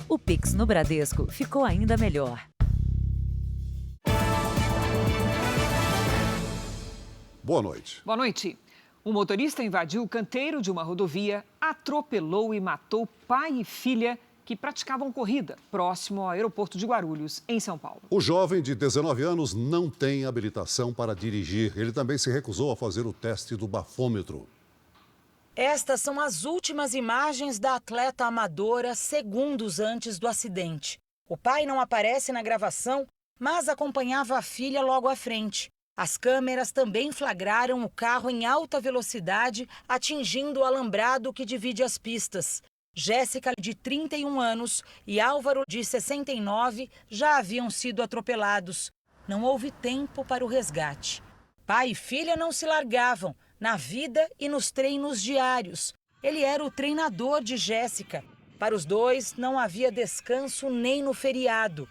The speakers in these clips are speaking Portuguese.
O Pix no Bradesco ficou ainda melhor. Boa noite. Boa noite. Um motorista invadiu o canteiro de uma rodovia, atropelou e matou pai e filha que praticavam corrida próximo ao aeroporto de Guarulhos, em São Paulo. O jovem de 19 anos não tem habilitação para dirigir. Ele também se recusou a fazer o teste do bafômetro. Estas são as últimas imagens da atleta amadora segundos antes do acidente. O pai não aparece na gravação, mas acompanhava a filha logo à frente. As câmeras também flagraram o carro em alta velocidade, atingindo o alambrado que divide as pistas. Jéssica, de 31 anos, e Álvaro, de 69, já haviam sido atropelados. Não houve tempo para o resgate. Pai e filha não se largavam, na vida e nos treinos diários. Ele era o treinador de Jéssica. Para os dois, não havia descanso nem no feriado.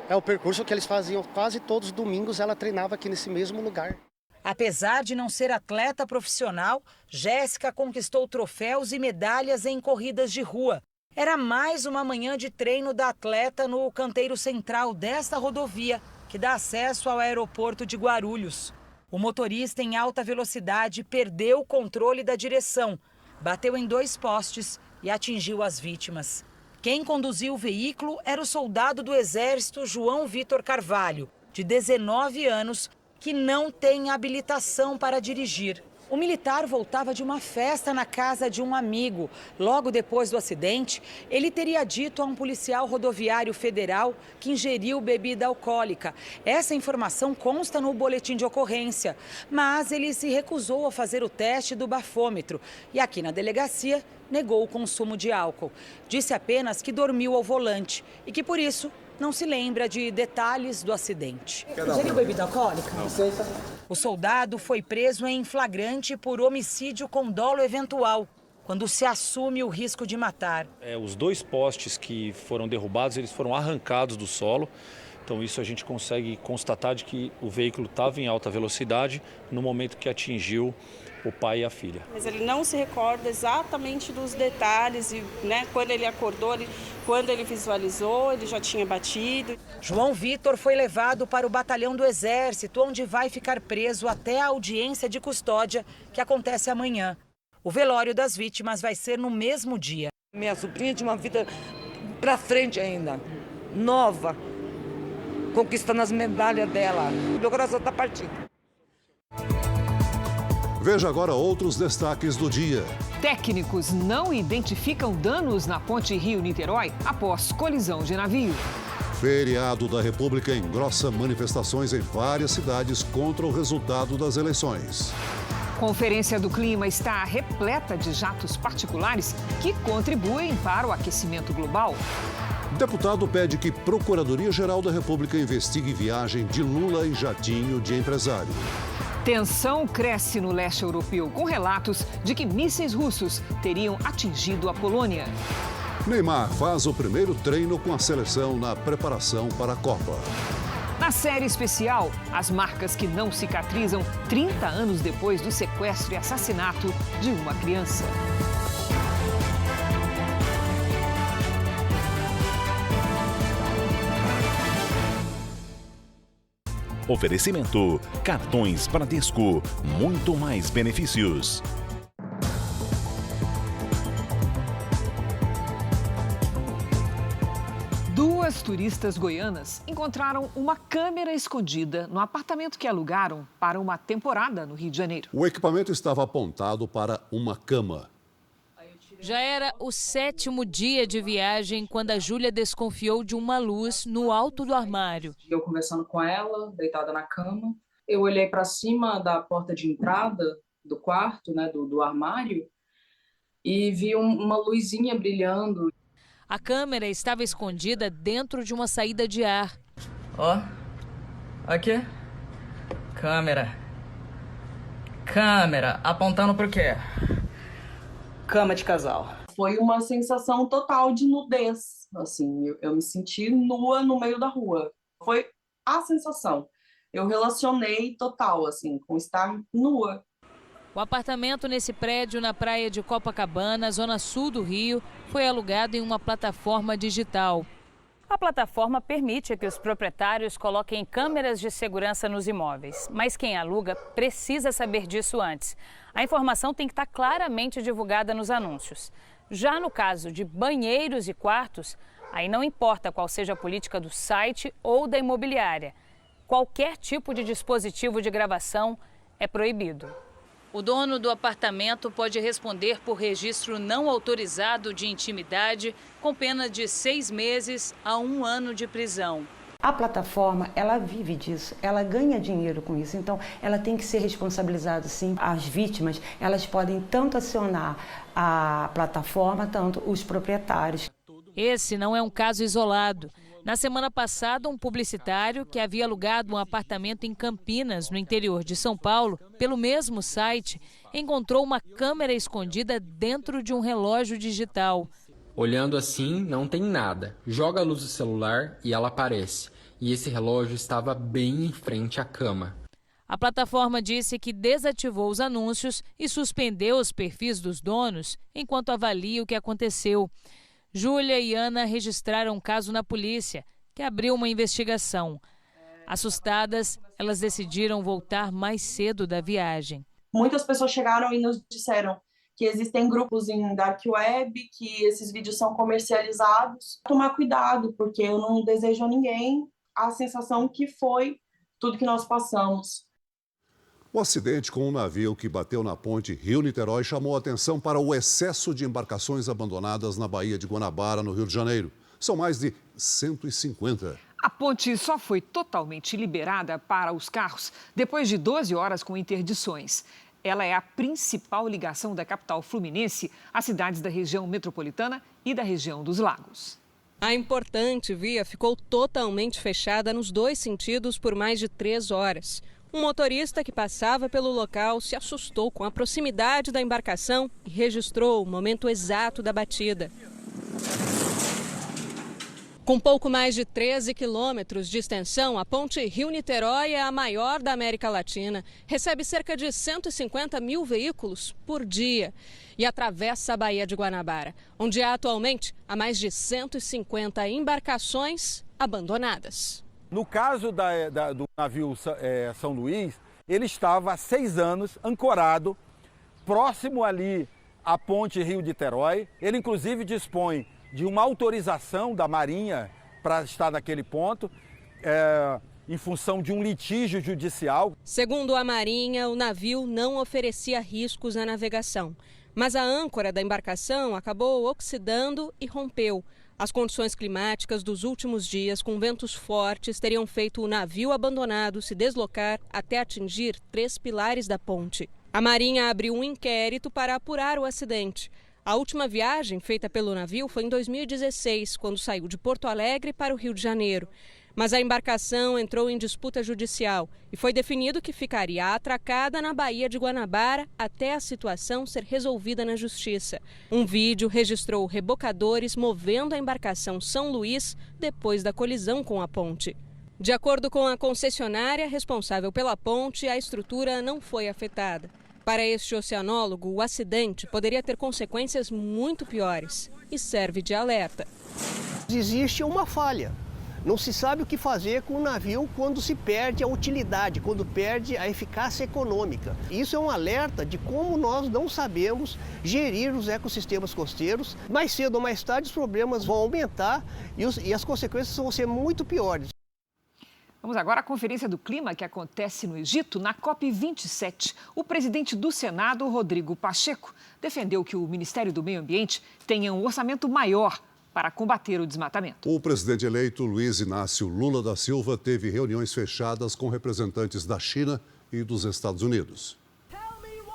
É o percurso que eles faziam quase todos os domingos, ela treinava aqui nesse mesmo lugar. Apesar de não ser atleta profissional, Jéssica conquistou troféus e medalhas em corridas de rua. Era mais uma manhã de treino da atleta no canteiro central desta rodovia, que dá acesso ao aeroporto de Guarulhos. O motorista em alta velocidade perdeu o controle da direção, bateu em 2 postes e atingiu as vítimas. Quem conduziu o veículo era o soldado do Exército João Vitor Carvalho, de 19 anos, que não tem habilitação para dirigir. O militar voltava de uma festa na casa de um amigo. Logo depois do acidente, ele teria dito a um policial rodoviário federal que ingeriu bebida alcoólica. Essa informação consta no boletim de ocorrência, mas ele se recusou a fazer o teste do bafômetro e aqui na delegacia negou o consumo de álcool. Disse apenas que dormiu ao volante e que, por isso, não se lembra de detalhes do acidente. Ingeriu bebida alcoólica? Não sei. O soldado foi preso em flagrante por homicídio com dolo eventual, quando se assume o risco de matar. Os 2 postes que foram derrubados, eles foram arrancados do solo. Então isso a gente consegue constatar de que o veículo estava em alta velocidade no momento que atingiu o pai e a filha. Mas ele não se recorda exatamente dos detalhes, né? Quando ele acordou, quando ele visualizou, ele já tinha batido. João Vitor foi levado para o batalhão do Exército, onde vai ficar preso até a audiência de custódia, que acontece amanhã. O velório das vítimas vai ser no mesmo dia. Minha sobrinha tinha uma vida pra frente ainda, nova, conquistando as medalhas dela. Meu coração tá partido. Veja agora outros destaques do dia. Técnicos não identificam danos na ponte Rio-Niterói após colisão de navio. Feriado da República engrossa manifestações em várias cidades contra o resultado das eleições. Conferência do Clima está repleta de jatos particulares que contribuem para o aquecimento global. Deputado pede que Procuradoria-Geral da República investigue viagem de Lula em jatinho de empresário. Tensão cresce no leste europeu, com relatos de que mísseis russos teriam atingido a Polônia. Neymar faz o primeiro treino com a seleção na preparação para a Copa. Na série especial, as marcas que não cicatrizam 30 anos depois do sequestro e assassinato de uma criança. Oferecimento: cartões Bradesco, muito mais benefícios. Duas turistas goianas encontraram uma câmera escondida no apartamento que alugaram para uma temporada no Rio de Janeiro. O equipamento estava apontado para uma cama. Já era o 7º dia de viagem quando a Júlia desconfiou de uma luz no alto do armário. Eu conversando com ela, deitada na cama, eu olhei para cima da porta de entrada do quarto, né, do armário, e vi uma luzinha brilhando. A câmera estava escondida dentro de uma saída de ar. Ó, aqui, câmera, apontando pro quê? Cama de casal. Foi uma sensação total de nudez, assim, eu me senti nua no meio da rua. Foi a sensação. Eu relacionei total, assim, com estar nua. O apartamento nesse prédio na praia de Copacabana, zona sul do Rio, foi alugado em uma plataforma digital. A plataforma permite que os proprietários coloquem câmeras de segurança nos imóveis, mas quem aluga precisa saber disso antes. A informação tem que estar claramente divulgada nos anúncios. Já no caso de banheiros e quartos, aí não importa qual seja a política do site ou da imobiliária. Qualquer tipo de dispositivo de gravação é proibido. O dono do apartamento pode responder por registro não autorizado de intimidade, com pena de 6 meses a 1 ano de prisão. A plataforma, ela vive disso, ela ganha dinheiro com isso, então ela tem que ser responsabilizada, sim. As vítimas, elas podem tanto acionar a plataforma, tanto os proprietários. Esse não é um caso isolado. Na semana passada, um publicitário que havia alugado um apartamento em Campinas, no interior de São Paulo, pelo mesmo site, encontrou uma câmera escondida dentro de um relógio digital. Olhando assim, não tem nada. Joga a luz do celular e ela aparece. E esse relógio estava bem em frente à cama. A plataforma disse que desativou os anúncios e suspendeu os perfis dos donos enquanto avalia o que aconteceu. Júlia e Ana registraram um caso na polícia, que abriu uma investigação. Assustadas, elas decidiram voltar mais cedo da viagem. Muitas pessoas chegaram e nos disseram que existem grupos em dark web, que esses vídeos são comercializados. Tomar cuidado, porque eu não desejo a ninguém a sensação que foi tudo que nós passamos. O acidente com um navio que bateu na ponte Rio-Niterói chamou a atenção para o excesso de embarcações abandonadas na Baía de Guanabara, no Rio de Janeiro. São mais de 150. A ponte só foi totalmente liberada para os carros depois de 12 horas com interdições. Ela é a principal ligação da capital fluminense às cidades da região metropolitana e da região dos lagos. A importante via ficou totalmente fechada nos 2 sentidos por mais de 3 horas. Um motorista que passava pelo local se assustou com a proximidade da embarcação e registrou o momento exato da batida. Com pouco mais de 13 quilômetros de extensão, a ponte Rio-Niterói é a maior da América Latina. Recebe cerca de 150 mil veículos por dia e atravessa a Baía de Guanabara, onde atualmente há mais de 150 embarcações abandonadas. No caso do navio São Luís, ele estava há 6 anos ancorado, próximo ali à ponte Rio-Niterói. Ele, inclusive, dispõe de uma autorização da Marinha para estar naquele ponto, em função de um litígio judicial. Segundo a Marinha, o navio não oferecia riscos na navegação, mas a âncora da embarcação acabou oxidando e rompeu. As condições climáticas dos últimos dias, com ventos fortes, teriam feito o navio abandonado se deslocar até atingir 3 pilares da ponte. A Marinha abriu um inquérito para apurar o acidente. A última viagem feita pelo navio foi em 2016, quando saiu de Porto Alegre para o Rio de Janeiro. Mas a embarcação entrou em disputa judicial e foi definido que ficaria atracada na Baía de Guanabara até a situação ser resolvida na justiça. Um vídeo registrou rebocadores movendo a embarcação São Luís depois da colisão com a ponte. De acordo com a concessionária responsável pela ponte, a estrutura não foi afetada. Para este oceanólogo, o acidente poderia ter consequências muito piores e serve de alerta. Existe uma falha. Não se sabe o que fazer com o navio quando se perde a utilidade, quando perde a eficácia econômica. Isso é um alerta de como nós não sabemos gerir os ecossistemas costeiros. Mais cedo ou mais tarde os problemas vão aumentar e as consequências vão ser muito piores. Vamos agora à Conferência do Clima que acontece no Egito, na COP27. O presidente do Senado, Rodrigo Pacheco, defendeu que o Ministério do Meio Ambiente tenha um orçamento maior para combater o desmatamento. O presidente eleito, Luiz Inácio Lula da Silva, teve reuniões fechadas com representantes da China e dos Estados Unidos.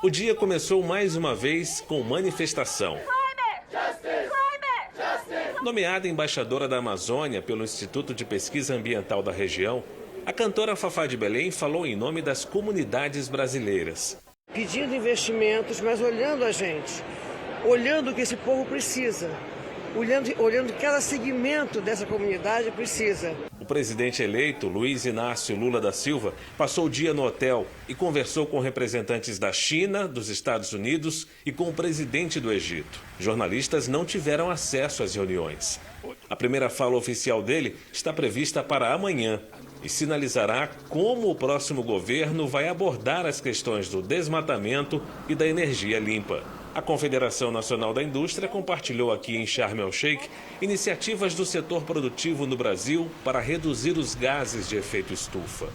O dia começou mais uma vez com manifestação. Nomeada embaixadora da Amazônia pelo Instituto de Pesquisa Ambiental da região, a cantora Fafá de Belém falou em nome das comunidades brasileiras. Pedindo investimentos, mas olhando a gente, olhando o que esse povo precisa. Olhando cada segmento dessa comunidade precisa. O presidente eleito, Luiz Inácio Lula da Silva, passou o dia no hotel e conversou com representantes da China, dos Estados Unidos e com o presidente do Egito. Jornalistas não tiveram acesso às reuniões. A primeira fala oficial dele está prevista para amanhã e sinalizará como o próximo governo vai abordar as questões do desmatamento e da energia limpa. A Confederação Nacional da Indústria compartilhou aqui em Sharm el-Sheikh iniciativas do setor produtivo no Brasil para reduzir os gases de efeito estufa.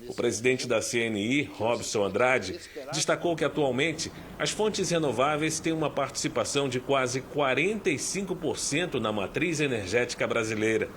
O presidente da CNI, Robson Andrade, destacou que atualmente as fontes renováveis têm uma participação de quase 45% na matriz energética brasileira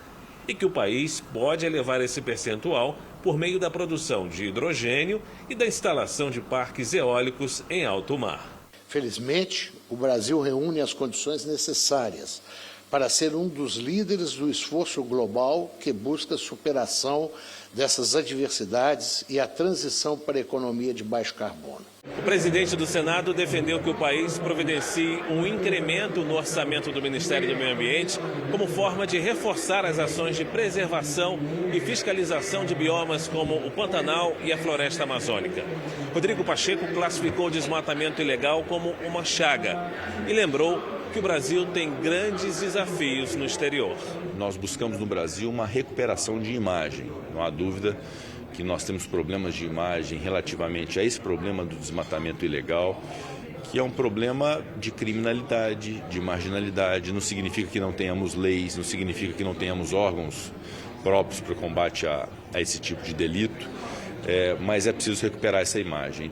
e que o país pode elevar esse percentual por meio da produção de hidrogênio e da instalação de parques eólicos em alto mar. Felizmente, o Brasil reúne as condições necessárias para ser um dos líderes do esforço global que busca a superação dessas adversidades e a transição para a economia de baixo carbono. O presidente do Senado defendeu que o país providencie um incremento no orçamento do Ministério do Meio Ambiente como forma de reforçar as ações de preservação e fiscalização de biomas como o Pantanal e a floresta amazônica. Rodrigo Pacheco classificou o desmatamento ilegal como uma chaga e lembrou que o Brasil tem grandes desafios no exterior. Nós buscamos no Brasil uma recuperação de imagem. Não há dúvida que nós temos problemas de imagem relativamente a esse problema do desmatamento ilegal, que é um problema de criminalidade, de marginalidade. Não significa que não tenhamos leis, não significa que não tenhamos órgãos próprios para o combate a esse tipo de delito, mas é preciso recuperar essa imagem.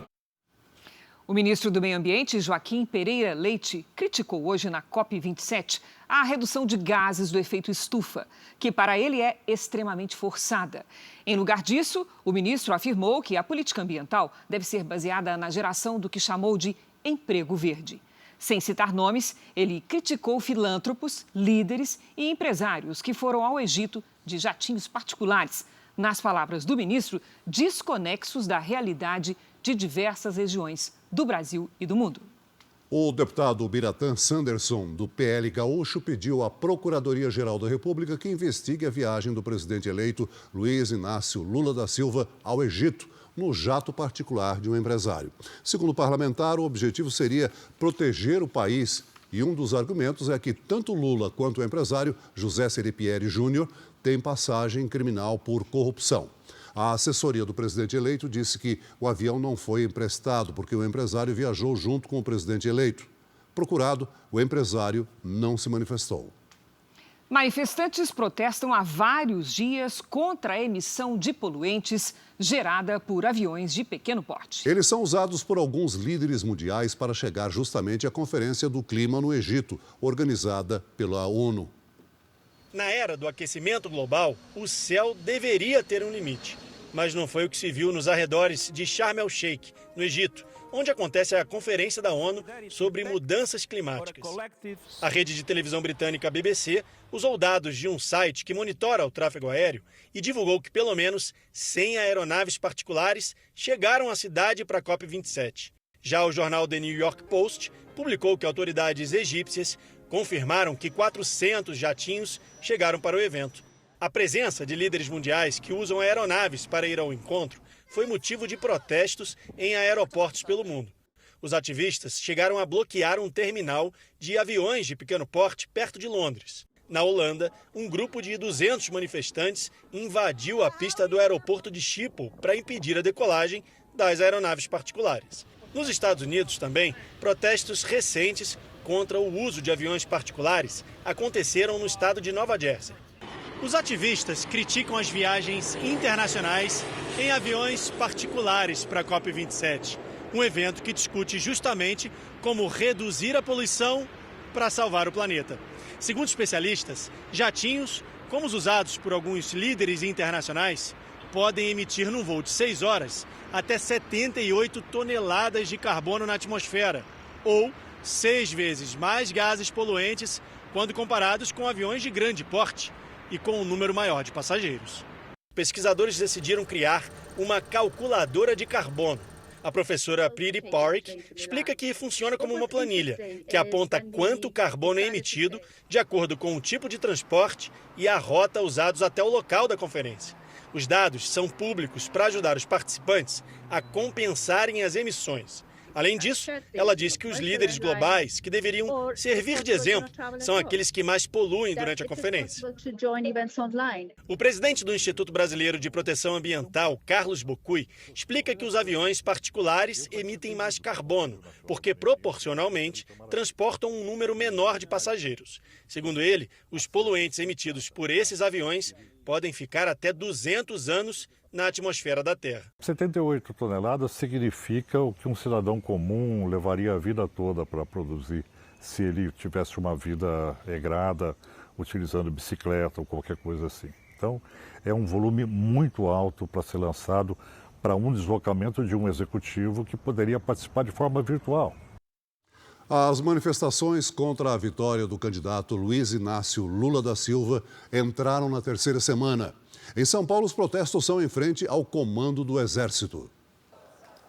O ministro do Meio Ambiente, Joaquim Pereira Leite, criticou hoje na COP27 a redução de gases do efeito estufa, que para ele é extremamente forçada. Em lugar disso, o ministro afirmou que a política ambiental deve ser baseada na geração do que chamou de emprego verde. Sem citar nomes, ele criticou filântropos, líderes e empresários que foram ao Egito de jatinhos particulares, nas palavras do ministro, desconexos da realidade de diversas regiões do Brasil e do mundo. O deputado Biratã Sanderson, do PL Gaúcho, pediu à Procuradoria-Geral da República que investigue a viagem do presidente eleito Luiz Inácio Lula da Silva ao Egito, no jato particular de um empresário. Segundo o parlamentar, o objetivo seria proteger o país e um dos argumentos é que tanto Lula quanto o empresário José Seripieri Júnior têm passagem criminal por corrupção. A assessoria do presidente eleito disse que o avião não foi emprestado porque o empresário viajou junto com o presidente eleito. Procurado, o empresário não se manifestou. Manifestantes protestam há vários dias contra a emissão de poluentes gerada por aviões de pequeno porte. Eles são usados por alguns líderes mundiais para chegar justamente à Conferência do Clima no Egito, organizada pela ONU. Na era do aquecimento global, o céu deveria ter um limite. Mas não foi o que se viu nos arredores de Sharm el-Sheikh, no Egito, onde acontece a Conferência da ONU sobre Mudanças Climáticas. A rede de televisão britânica BBC usou dados de um site que monitora o tráfego aéreo e divulgou que pelo menos 100 aeronaves particulares chegaram à cidade para a COP27. Já o jornal The New York Post publicou que autoridades egípcias confirmaram que 400 jatinhos chegaram para o evento. A presença de líderes mundiais que usam aeronaves para ir ao encontro foi motivo de protestos em aeroportos pelo mundo. Os ativistas chegaram a bloquear um terminal de aviões de pequeno porte perto de Londres. Na Holanda, um grupo de 200 manifestantes invadiu a pista do aeroporto de Schiphol para impedir a decolagem das aeronaves particulares. Nos Estados Unidos também, protestos recentes contra o uso de aviões particulares aconteceram no estado de Nova Jersey. Os ativistas criticam as viagens internacionais em aviões particulares para a COP27, um evento que discute justamente como reduzir a poluição para salvar o planeta. Segundo especialistas, jatinhos, como os usados por alguns líderes internacionais, podem emitir num voo de 6 horas até 78 toneladas de carbono na atmosfera, ou 6 vezes mais gases poluentes quando comparados com aviões de grande porte e com um número maior de passageiros. Pesquisadores decidiram criar uma calculadora de carbono. A professora Priti Parikh explica que funciona como uma planilha, que aponta quanto carbono é emitido de acordo com o tipo de transporte e a rota usados até o local da conferência. Os dados são públicos para ajudar os participantes a compensarem as emissões. Além disso, ela diz que os líderes globais que deveriam servir de exemplo são aqueles que mais poluem durante a conferência. O presidente do Instituto Brasileiro de Proteção Ambiental, Carlos Bocui, explica que os aviões particulares emitem mais carbono, porque proporcionalmente transportam um número menor de passageiros. Segundo ele, os poluentes emitidos por esses aviões podem ficar até 200 anos na atmosfera da Terra. 78 toneladas significa o que um cidadão comum levaria a vida toda para produzir, se ele tivesse uma vida regrada, utilizando bicicleta ou qualquer coisa assim. Então, é um volume muito alto para ser lançado para um deslocamento de um executivo que poderia participar de forma virtual. As manifestações contra a vitória do candidato Luiz Inácio Lula da Silva entraram na terceira semana. Em São Paulo, os protestos são em frente ao comando do Exército.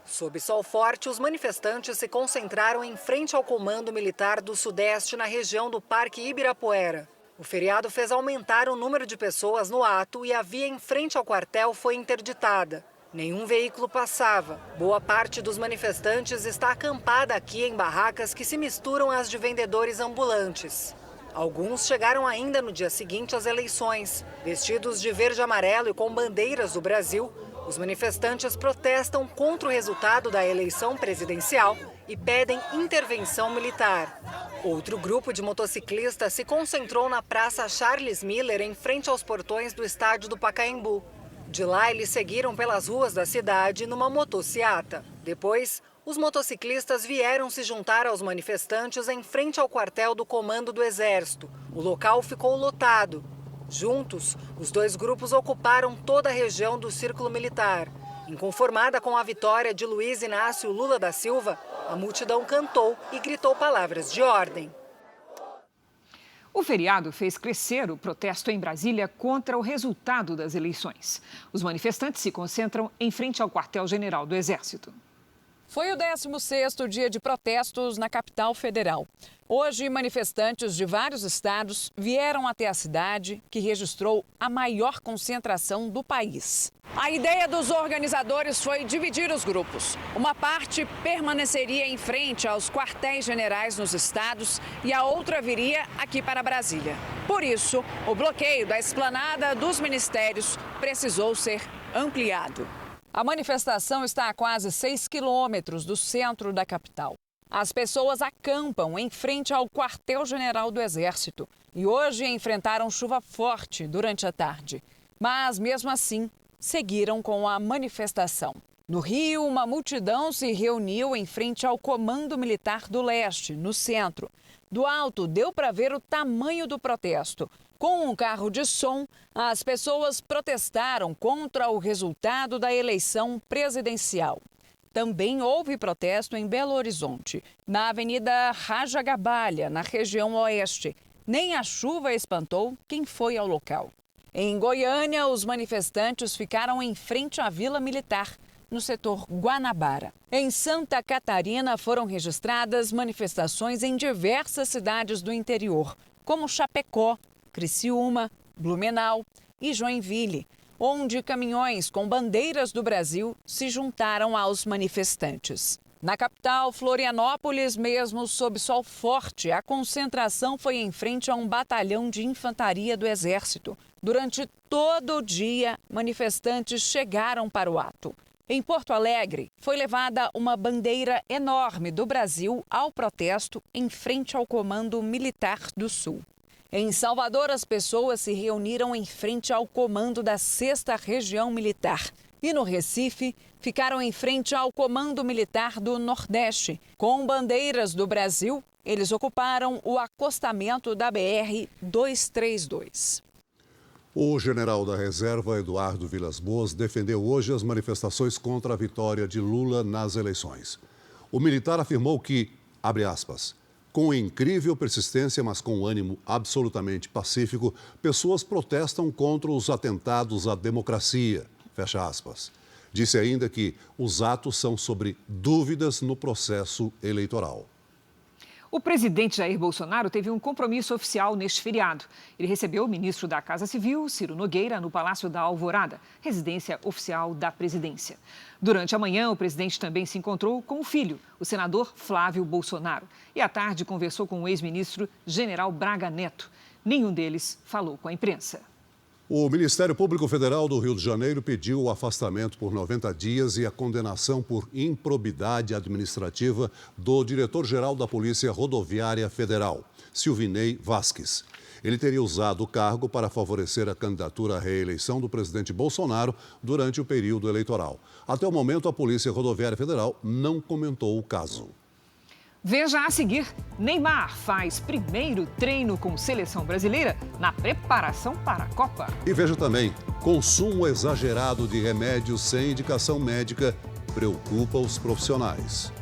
Sob sol forte, os manifestantes se concentraram em frente ao Comando Militar do Sudeste, na região do Parque Ibirapuera. O feriado fez aumentar o número de pessoas no ato e a via em frente ao quartel foi interditada. Nenhum veículo passava. Boa parte dos manifestantes está acampada aqui em barracas que se misturam às de vendedores ambulantes. Alguns chegaram ainda no dia seguinte às eleições. Vestidos de verde e amarelo e com bandeiras do Brasil, os manifestantes protestam contra o resultado da eleição presidencial e pedem intervenção militar. Outro grupo de motociclistas se concentrou na Praça Charles Miller, em frente aos portões do estádio do Pacaembu. De lá, eles seguiram pelas ruas da cidade numa motociata. Depois, os motociclistas vieram se juntar aos manifestantes em frente ao quartel do Comando do Exército. O local ficou lotado. Juntos, os dois grupos ocuparam toda a região do Círculo Militar. Inconformada com a vitória de Luiz Inácio Lula da Silva, a multidão cantou e gritou palavras de ordem. O feriado fez crescer o protesto em Brasília contra o resultado das eleições. Os manifestantes se concentram em frente ao quartel-general do Exército. Foi o 16º dia de protestos na capital federal. Hoje, manifestantes de vários estados vieram até a cidade, que registrou a maior concentração do país. A ideia dos organizadores foi dividir os grupos. Uma parte permaneceria em frente aos quartéis generais nos estados e a outra viria aqui para Brasília. Por isso, o bloqueio da esplanada dos ministérios precisou ser ampliado. A manifestação está a quase 6 quilômetros do centro da capital. As pessoas acampam em frente ao quartel-general do Exército e hoje enfrentaram chuva forte durante a tarde. Mas, mesmo assim, seguiram com a manifestação. No Rio, uma multidão se reuniu em frente ao Comando Militar do Leste, no centro. Do alto, deu para ver o tamanho do protesto. Com um carro de som, as pessoas protestaram contra o resultado da eleição presidencial. Também houve protesto em Belo Horizonte, na Avenida Rajagabalha, na região oeste. Nem a chuva espantou quem foi ao local. Em Goiânia, os manifestantes ficaram em frente à Vila Militar, no setor Guanabara. Em Santa Catarina, foram registradas manifestações em diversas cidades do interior, como Chapecó, Criciúma, Blumenau e Joinville, onde caminhões com bandeiras do Brasil se juntaram aos manifestantes. Na capital, Florianópolis, mesmo sob sol forte, a concentração foi em frente a um batalhão de infantaria do Exército. Durante todo o dia, manifestantes chegaram para o ato. Em Porto Alegre, foi levada uma bandeira enorme do Brasil ao protesto em frente ao Comando Militar do Sul. Em Salvador, as pessoas se reuniram em frente ao comando da 6ª Região Militar. E no Recife, ficaram em frente ao Comando Militar do Nordeste. Com bandeiras do Brasil, eles ocuparam o acostamento da BR-232. O general da reserva, Eduardo Vilas Boas, defendeu hoje as manifestações contra a vitória de Lula nas eleições. O militar afirmou que, abre aspas, com incrível persistência, mas com ânimo absolutamente pacífico, pessoas protestam contra os atentados à democracia, fecha aspas. Disse ainda que os atos são sobre dúvidas no processo eleitoral. O presidente Jair Bolsonaro teve um compromisso oficial neste feriado. Ele recebeu o ministro da Casa Civil, Ciro Nogueira, no Palácio da Alvorada, residência oficial da presidência. Durante a manhã, o presidente também se encontrou com o filho, o senador Flávio Bolsonaro. E à tarde conversou com o ex-ministro General Braga Neto. Nenhum deles falou com a imprensa. O Ministério Público Federal do Rio de Janeiro pediu o afastamento por 90 dias e a condenação por improbidade administrativa do diretor-geral da Polícia Rodoviária Federal, Silvinei Vasques. Ele teria usado o cargo para favorecer a candidatura à reeleição do presidente Bolsonaro durante o período eleitoral. Até o momento, a Polícia Rodoviária Federal não comentou o caso. Veja a seguir, Neymar faz primeiro treino com seleção brasileira na preparação para a Copa. E veja também, consumo exagerado de remédios sem indicação médica preocupa os profissionais.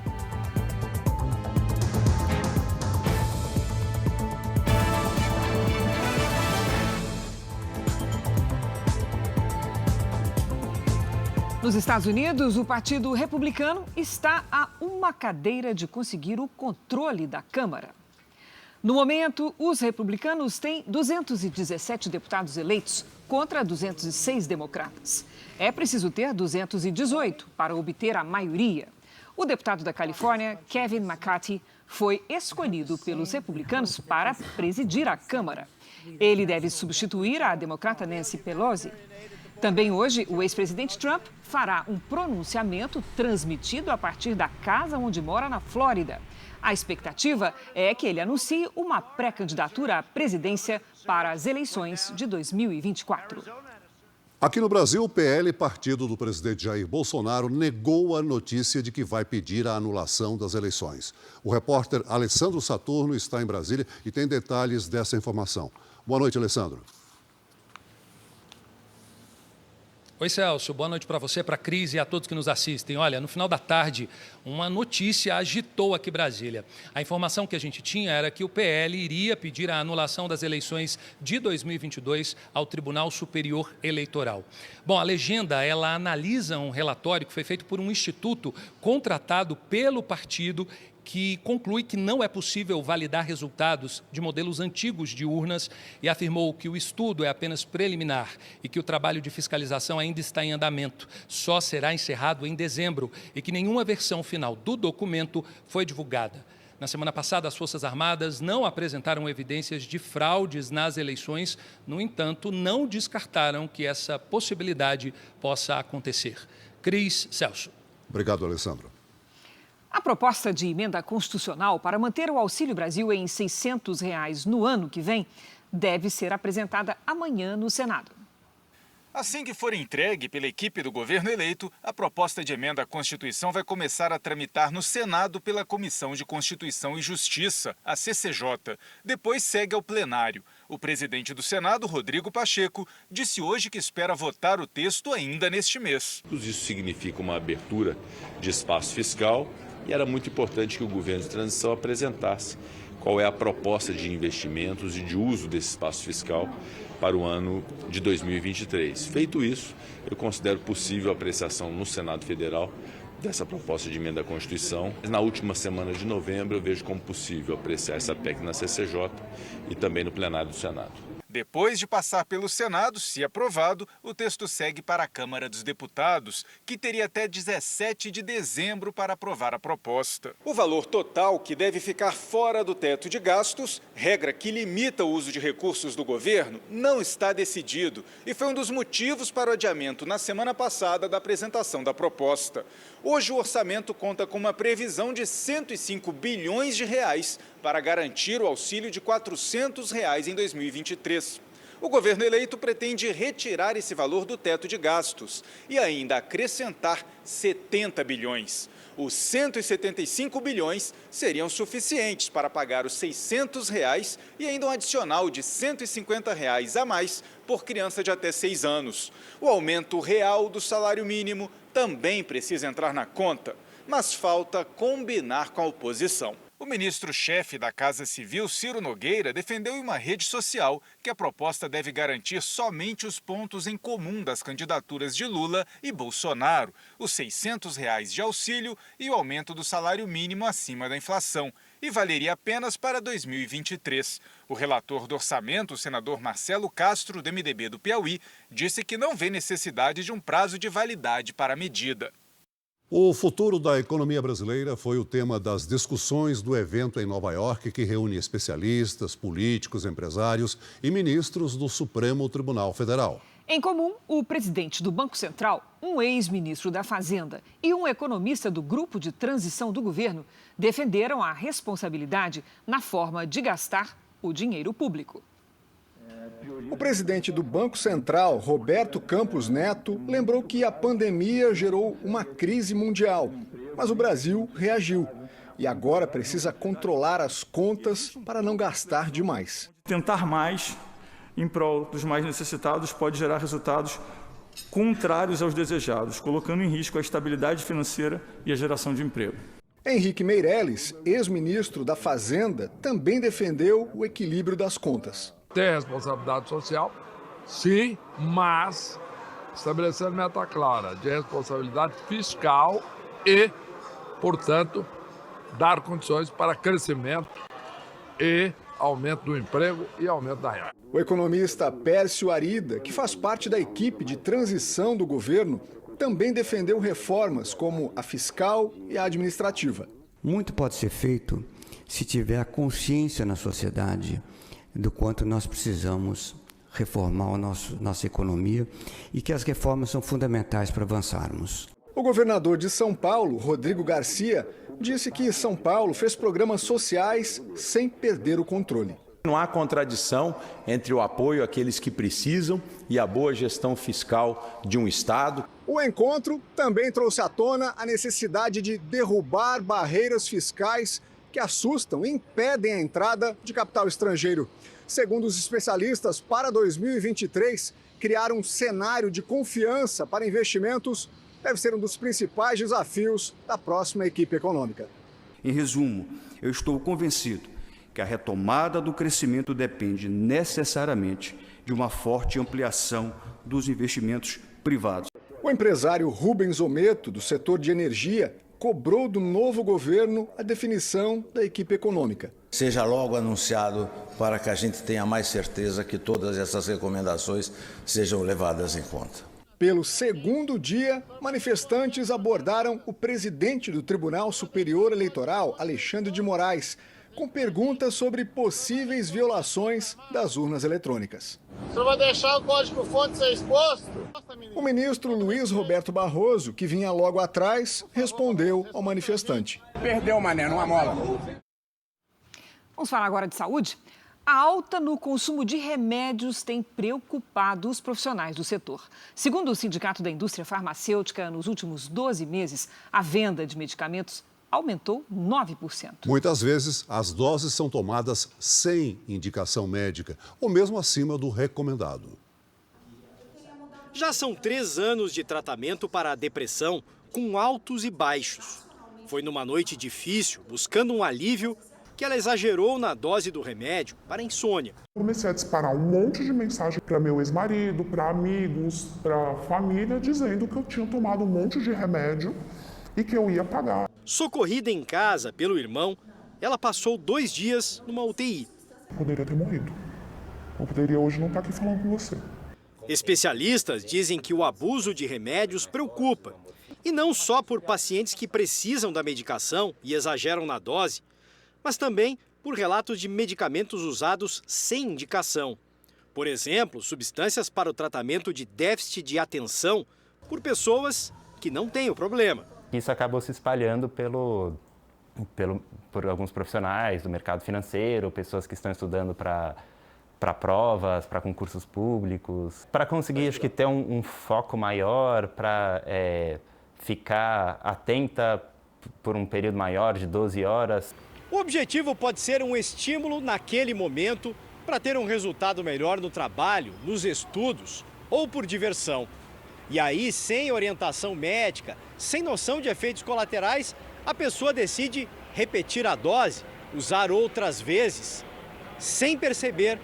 Nos Estados Unidos, o Partido Republicano está a uma cadeira de conseguir o controle da Câmara. No momento, os republicanos têm 217 deputados eleitos contra 206 democratas. É preciso ter 218 para obter a maioria. O deputado da Califórnia, Kevin McCarthy, foi escolhido pelos republicanos para presidir a Câmara. Ele deve substituir a democrata Nancy Pelosi. Também hoje, o ex-presidente Trump fará um pronunciamento transmitido a partir da casa onde mora na Flórida. A expectativa é que ele anuncie uma pré-candidatura à presidência para as eleições de 2024. Aqui no Brasil, o PL, partido do presidente Jair Bolsonaro, negou a notícia de que vai pedir a anulação das eleições. O repórter Alessandro Saturno está em Brasília e tem detalhes dessa informação. Boa noite, Alessandro. Oi, Celso. Boa noite para você, para a Cris e a todos que nos assistem. Olha, no final da tarde, uma notícia agitou aqui Brasília. A informação que a gente tinha era que o PL iria pedir a anulação das eleições de 2022 ao Tribunal Superior Eleitoral. Bom, a legenda, ela analisa um relatório que foi feito por um instituto contratado pelo partido que conclui que não é possível validar resultados de modelos antigos de urnas e afirmou que o estudo é apenas preliminar e que o trabalho de fiscalização ainda está em andamento, só será encerrado em dezembro e que nenhuma versão final do documento foi divulgada. Na semana passada, as Forças Armadas não apresentaram evidências de fraudes nas eleições, no entanto, não descartaram que essa possibilidade possa acontecer. Cris, Celso. Obrigado, Alessandro. A proposta de emenda constitucional para manter o Auxílio Brasil em R$ 600 no ano que vem deve ser apresentada amanhã no Senado. Assim que for entregue pela equipe do governo eleito, a proposta de emenda à Constituição vai começar a tramitar no Senado pela Comissão de Constituição e Justiça, a CCJ. Depois segue ao plenário. O presidente do Senado, Rodrigo Pacheco, disse hoje que espera votar o texto ainda neste mês. Isso significa uma abertura de espaço fiscal e era muito importante que o governo de transição apresentasse qual é a proposta de investimentos e de uso desse espaço fiscal para o ano de 2023. Feito isso, eu considero possível a apreciação no Senado Federal dessa proposta de emenda à Constituição. Na última semana de novembro, eu vejo como possível apreciar essa PEC na CCJ e também no plenário do Senado. Depois de passar pelo Senado, se aprovado, o texto segue para a Câmara dos Deputados, que teria até 17 de dezembro para aprovar a proposta. O valor total que deve ficar fora do teto de gastos, regra que limita o uso de recursos do governo, não está decidido e foi um dos motivos para o adiamento na semana passada da apresentação da proposta. Hoje o orçamento conta com uma previsão de R$ 105 bilhões para garantir o auxílio de R$ 400 em 2023. O governo eleito pretende retirar esse valor do teto de gastos e ainda acrescentar 70 bilhões. Os 175 bilhões seriam suficientes para pagar os R$ 600 e ainda um adicional de R$ 150 a mais por criança de até 6 anos. O aumento real do salário mínimo também precisa entrar na conta, mas falta combinar com a oposição. O ministro-chefe da Casa Civil, Ciro Nogueira, defendeu em uma rede social que a proposta deve garantir somente os pontos em comum das candidaturas de Lula e Bolsonaro, os R$ 600 de auxílio e o aumento do salário mínimo acima da inflação, e valeria apenas para 2023. O relator do orçamento, o senador Marcelo Castro, do MDB do Piauí, disse que não vê necessidade de um prazo de validade para a medida. O futuro da economia brasileira foi o tema das discussões do evento em Nova York, que reúne especialistas, políticos, empresários e ministros do Supremo Tribunal Federal. Em comum, o presidente do Banco Central, um ex-ministro da Fazenda e um economista do grupo de transição do governo defenderam a responsabilidade na forma de gastar o dinheiro público. O presidente do Banco Central, Roberto Campos Neto, lembrou que a pandemia gerou uma crise mundial, mas o Brasil reagiu e agora precisa controlar as contas para não gastar demais. Tentar mais em prol dos mais necessitados pode gerar resultados contrários aos desejados, colocando em risco a estabilidade financeira e a geração de emprego. Henrique Meirelles, ex-ministro da Fazenda, também defendeu o equilíbrio das contas. Tem responsabilidade social, sim, mas estabelecendo meta clara de responsabilidade fiscal e, portanto, dar condições para crescimento e aumento do emprego e aumento da renda. O economista Pércio Arida, que faz parte da equipe de transição do governo, também defendeu reformas como a fiscal e a administrativa. Muito pode ser feito se tiver a consciência na sociedade do quanto nós precisamos reformar nossa economia e que as reformas são fundamentais para avançarmos. O governador de São Paulo, Rodrigo Garcia, disse que São Paulo fez programas sociais sem perder o controle. Não há contradição entre o apoio àqueles que precisam e a boa gestão fiscal de um Estado. O encontro também trouxe à tona a necessidade de derrubar barreiras fiscais que assustam e impedem a entrada de capital estrangeiro. Segundo os especialistas, para 2023, criar um cenário de confiança para investimentos deve ser um dos principais desafios da próxima equipe econômica. Em resumo, eu estou convencido que a retomada do crescimento depende necessariamente de uma forte ampliação dos investimentos privados. O empresário Rubens Ometo, do setor de energia, cobrou do novo governo a definição da equipe econômica. Seja logo anunciado para que a gente tenha mais certeza que todas essas recomendações sejam levadas em conta. Pelo segundo dia, manifestantes abordaram o presidente do Tribunal Superior Eleitoral, Alexandre de Moraes, com perguntas sobre possíveis violações das urnas eletrônicas. O senhor vai deixar o código-fonte ser exposto? O ministro Luiz Roberto Barroso, que vinha logo atrás, respondeu ao manifestante. Perdeu, mané, numa mola. Vamos falar agora de saúde? A alta no consumo de remédios tem preocupado os profissionais do setor. Segundo o Sindicato da Indústria Farmacêutica, nos últimos 12 meses, a venda de medicamentos aumentou 9%. Muitas vezes, as doses são tomadas sem indicação médica, ou mesmo acima do recomendado. Já são 3 anos de tratamento para a depressão, com altos e baixos. Foi numa noite difícil, buscando um alívio, que ela exagerou na dose do remédio para a insônia. Comecei a disparar um monte de mensagem para meu ex-marido, para amigos, para família, dizendo que eu tinha tomado um monte de remédio e que eu ia pagar. Socorrida em casa pelo irmão, ela passou 2 dias numa UTI. Poderia ter morrido. Eu poderia hoje não estar aqui falando com você. Especialistas dizem que o abuso de remédios preocupa. E não só por pacientes que precisam da medicação e exageram na dose, mas também por relatos de medicamentos usados sem indicação. Por exemplo, substâncias para o tratamento de déficit de atenção por pessoas que não têm o problema. Isso acabou se espalhando por alguns profissionais do mercado financeiro, pessoas que estão estudando para provas, para concursos públicos, para conseguir, acho que, ter um foco maior, para ficar atenta por um período maior de 12 horas. O objetivo pode ser um estímulo naquele momento para ter um resultado melhor no trabalho, nos estudos ou por diversão. E aí, sem orientação médica, sem noção de efeitos colaterais, a pessoa decide repetir a dose, usar outras vezes, sem perceber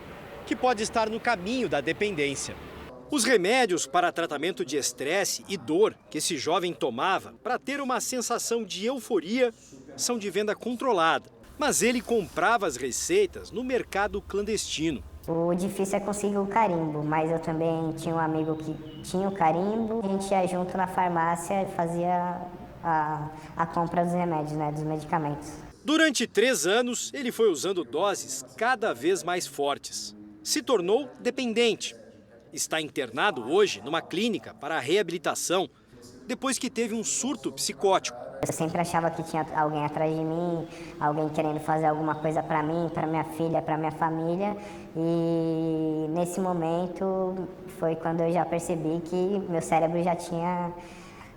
que pode estar no caminho da dependência. Os remédios para tratamento de estresse e dor que esse jovem tomava para ter uma sensação de euforia são de venda controlada. Mas ele comprava as receitas no mercado clandestino. O difícil é conseguir o carimbo, mas eu também tinha um amigo que tinha o carimbo. A gente ia junto na farmácia e fazia a compra dos remédios, dos medicamentos. Durante 3 anos, ele foi usando doses cada vez mais fortes. Se tornou dependente. Está internado hoje numa clínica para reabilitação, depois que teve um surto psicótico. Eu sempre achava que tinha alguém atrás de mim, alguém querendo fazer alguma coisa para mim, para minha filha, para minha família. E nesse momento foi quando eu já percebi que meu cérebro já tinha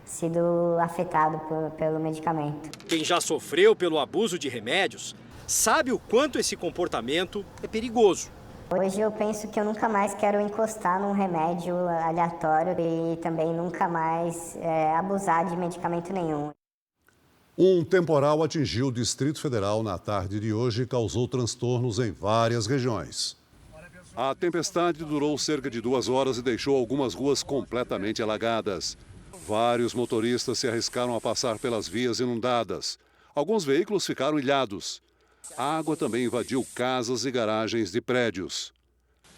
sido afetado pelo medicamento. Quem já sofreu pelo abuso de remédios sabe o quanto esse comportamento é perigoso. Hoje eu penso que eu nunca mais quero encostar num remédio aleatório e também nunca mais abusar de medicamento nenhum. Um temporal atingiu o Distrito Federal na tarde de hoje e causou transtornos em várias regiões. A tempestade durou cerca de 2 horas e deixou algumas ruas completamente alagadas. Vários motoristas se arriscaram a passar pelas vias inundadas. Alguns veículos ficaram ilhados. A água também invadiu casas e garagens de prédios.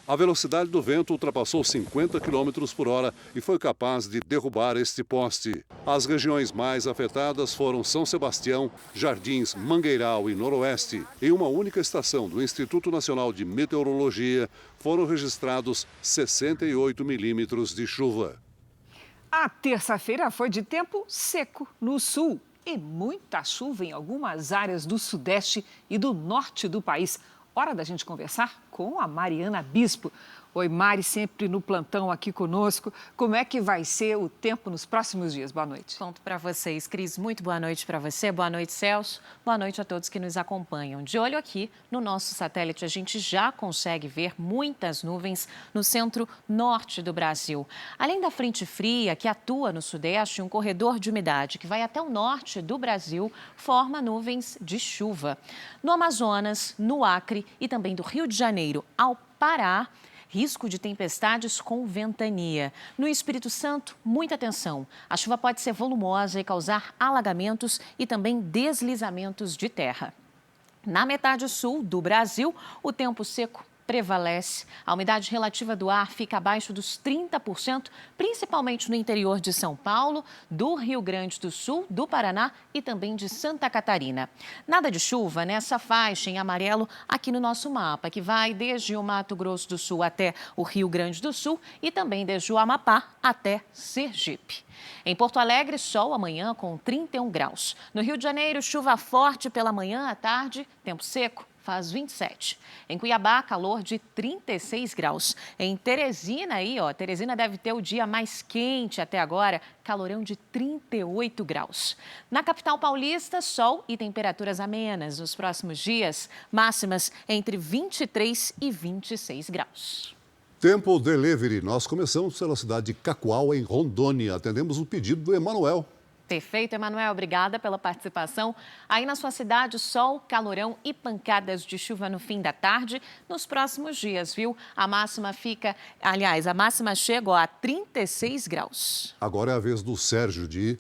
A velocidade do vento ultrapassou 50 km por hora e foi capaz de derrubar este poste. As regiões mais afetadas foram São Sebastião, Jardins, Mangueiral e Noroeste. Em uma única estação do Instituto Nacional de Meteorologia, foram registrados 68 milímetros de chuva. A terça-feira foi de tempo seco no sul e muita chuva em algumas áreas do sudeste e do norte do país. Hora da gente conversar com a Mariana Bispo. Oi, Mari, sempre no plantão aqui conosco. Como é que vai ser o tempo nos próximos dias? Boa noite. Conto para vocês, Cris. Muito boa noite para você. Boa noite, Celso. Boa noite a todos que nos acompanham. De olho aqui no nosso satélite, a gente já consegue ver muitas nuvens no centro-norte do Brasil. Além da frente fria que atua no sudeste, um corredor de umidade que vai até o norte do Brasil forma nuvens de chuva. No Amazonas, no Acre e também do Rio de Janeiro ao Pará, risco de tempestades com ventania. No Espírito Santo, muita atenção. A chuva pode ser volumosa e causar alagamentos e também deslizamentos de terra. Na metade sul do Brasil, o tempo seco prevalece. A umidade relativa do ar fica abaixo dos 30%, principalmente no interior de São Paulo, do Rio Grande do Sul, do Paraná e também de Santa Catarina. Nada de chuva nessa faixa em amarelo aqui no nosso mapa, que vai desde o Mato Grosso do Sul até o Rio Grande do Sul e também desde o Amapá até Sergipe. Em Porto Alegre, sol amanhã com 31 graus. No Rio de Janeiro, chuva forte pela manhã à tarde, tempo seco. Faz 27. Em Cuiabá, calor de 36 graus. Em Teresina, Teresina deve ter o dia mais quente até agora, calorão de 38 graus. Na capital paulista, sol e temperaturas amenas nos próximos dias, máximas entre 23 e 26 graus. Tempo Delivery. Nós começamos pela cidade de Cacoal, em Rondônia. Atendemos o pedido do Emanuel. Perfeito, Emanuel. Obrigada pela participação. Aí na sua cidade, sol, calorão e pancadas de chuva no fim da tarde nos próximos dias, viu? A máxima chega a 36 graus. Agora é a vez do Sérgio de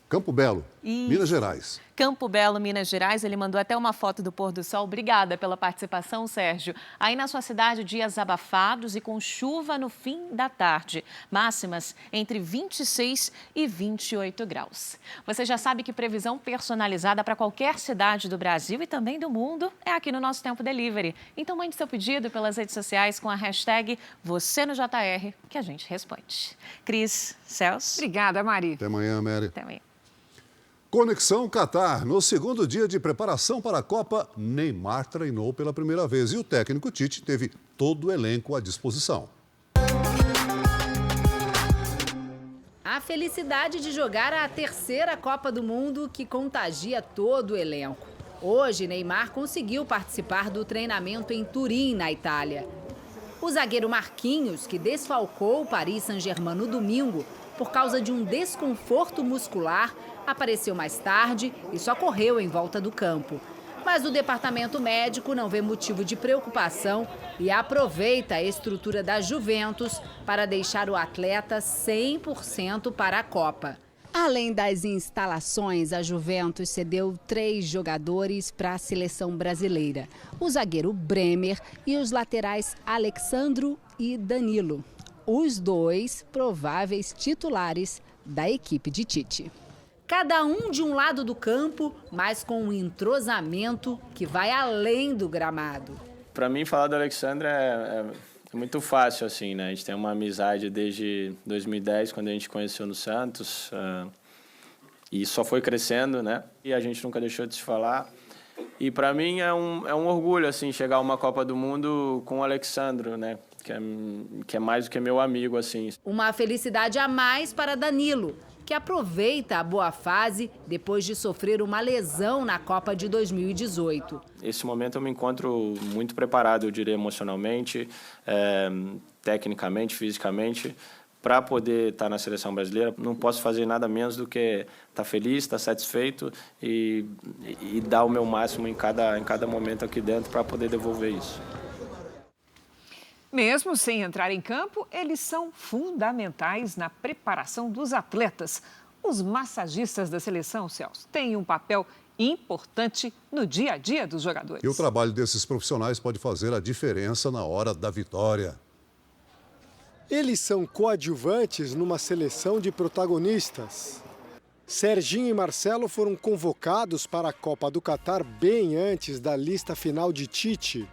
Campo Belo, Minas Gerais. Campo Belo, Minas Gerais, ele mandou até uma foto do pôr do sol. Obrigada pela participação, Sérgio. Aí na sua cidade, dias abafados e com chuva no fim da tarde. Máximas entre 26 e 28 graus. Você já sabe que previsão personalizada para qualquer cidade do Brasil e também do mundo é aqui no nosso Tempo Delivery. Então mande seu pedido pelas redes sociais com a hashtag #VocêNoJR que a gente responde. Cris, Celso. Obrigada, Mari. Até amanhã, Mary. Até amanhã. Conexão Catar. No segundo dia de preparação para a Copa, Neymar treinou pela primeira vez e o técnico Tite teve todo o elenco à disposição. A felicidade de jogar a terceira Copa do Mundo que contagia todo o elenco. Hoje, Neymar conseguiu participar do treinamento em Turim, na Itália. O zagueiro Marquinhos, que desfalcou o Paris Saint-Germain no domingo por causa de um desconforto muscular, Apareceu mais tarde e só correu em volta do campo. Mas o departamento médico não vê motivo de preocupação e aproveita a estrutura da Juventus para deixar o atleta 100% para a Copa. Além das instalações, a Juventus cedeu 3 jogadores para a seleção brasileira. O zagueiro Bremer e os laterais Alexandro e Danilo. Os 2 prováveis titulares da equipe de Tite. Cada um de um lado do campo, mas com um entrosamento que vai além do gramado. Para mim, falar do Alexandre é muito fácil, assim, né? A gente tem uma amizade desde 2010, quando a gente conheceu no Santos, e só foi crescendo, né? E a gente nunca deixou de se falar. E para mim é um orgulho, assim, chegar a uma Copa do Mundo com o Alexandre, né? Que é mais do que meu amigo, assim. Uma felicidade a mais para Danilo, que aproveita a boa fase depois de sofrer uma lesão na Copa de 2018. Esse momento eu me encontro muito preparado, eu diria, emocionalmente, tecnicamente, fisicamente, para poder estar na seleção brasileira. Não posso fazer nada menos do que estar feliz, estar satisfeito e dar o meu máximo em cada momento aqui dentro para poder devolver isso. Mesmo sem entrar em campo, eles são fundamentais na preparação dos atletas. Os massagistas da seleção, Celso, têm um papel importante no dia a dia dos jogadores. E o trabalho desses profissionais pode fazer a diferença na hora da vitória. Eles são coadjuvantes numa seleção de protagonistas. Serginho e Marcelo foram convocados para a Copa do Catar bem antes da lista final de Tite.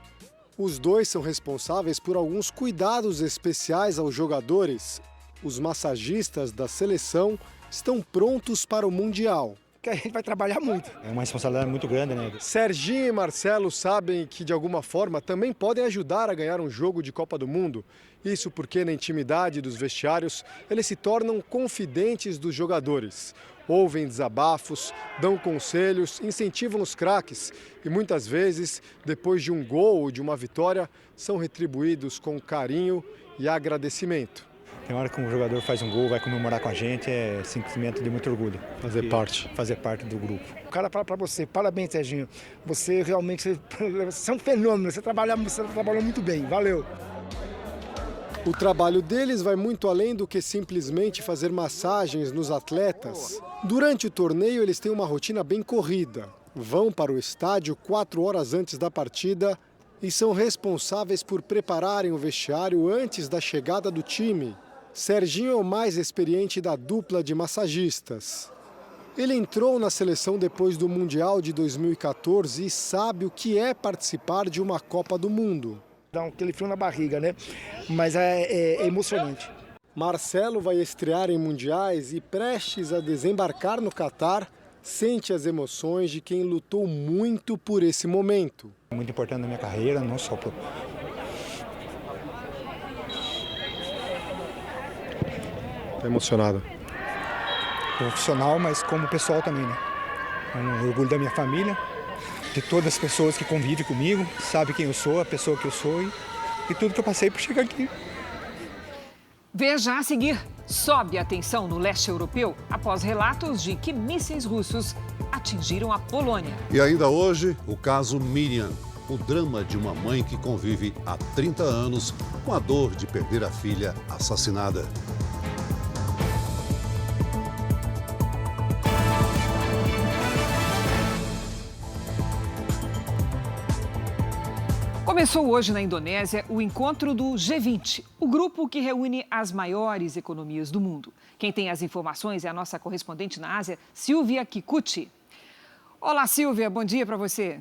Os 2 são responsáveis por alguns cuidados especiais aos jogadores. Os massagistas da seleção estão prontos para o Mundial. Que a gente vai trabalhar muito. É uma responsabilidade muito grande, né? Serginho e Marcelo sabem que, de alguma forma, também podem ajudar a ganhar um jogo de Copa do Mundo. Isso porque, na intimidade dos vestiários, eles se tornam confidentes dos jogadores. Ouvem desabafos, dão conselhos, incentivam os craques e muitas vezes, depois de um gol ou de uma vitória, são retribuídos com carinho e agradecimento. Tem hora que um jogador faz um gol, vai comemorar com a gente, é sentimento de muito orgulho. Fazer parte do grupo. O cara fala para você, parabéns, Serginho, você realmente você é um fenômeno, você trabalhou muito bem, valeu. O trabalho deles vai muito além do que simplesmente fazer massagens nos atletas. Durante o torneio, eles têm uma rotina bem corrida. Vão para o estádio 4 horas antes da partida e são responsáveis por prepararem o vestiário antes da chegada do time. Serginho é o mais experiente da dupla de massagistas. Ele entrou na seleção depois do Mundial de 2014 e sabe o que é participar de uma Copa do Mundo. Dá aquele frio na barriga, né? Mas é emocionante. Marcelo vai estrear em mundiais e, prestes a desembarcar no Catar, sente as emoções de quem lutou muito por esse momento. É muito importante na minha carreira, não só para... Está emocionado? Profissional, mas como pessoal também, né? É um orgulho da minha família, de todas as pessoas que convivem comigo, sabe quem eu sou, a pessoa que eu sou e tudo que eu passei para chegar aqui. Veja a seguir. Sobe a tensão no leste europeu após relatos de que mísseis russos atingiram a Polônia. E ainda hoje, o caso Miriam, o drama de uma mãe que convive há 30 anos com a dor de perder a filha assassinada. Começou hoje na Indonésia o encontro do G20, o grupo que reúne as maiores economias do mundo. Quem tem as informações é a nossa correspondente na Ásia, Silvia Kikuchi. Olá, Silvia, bom dia para você.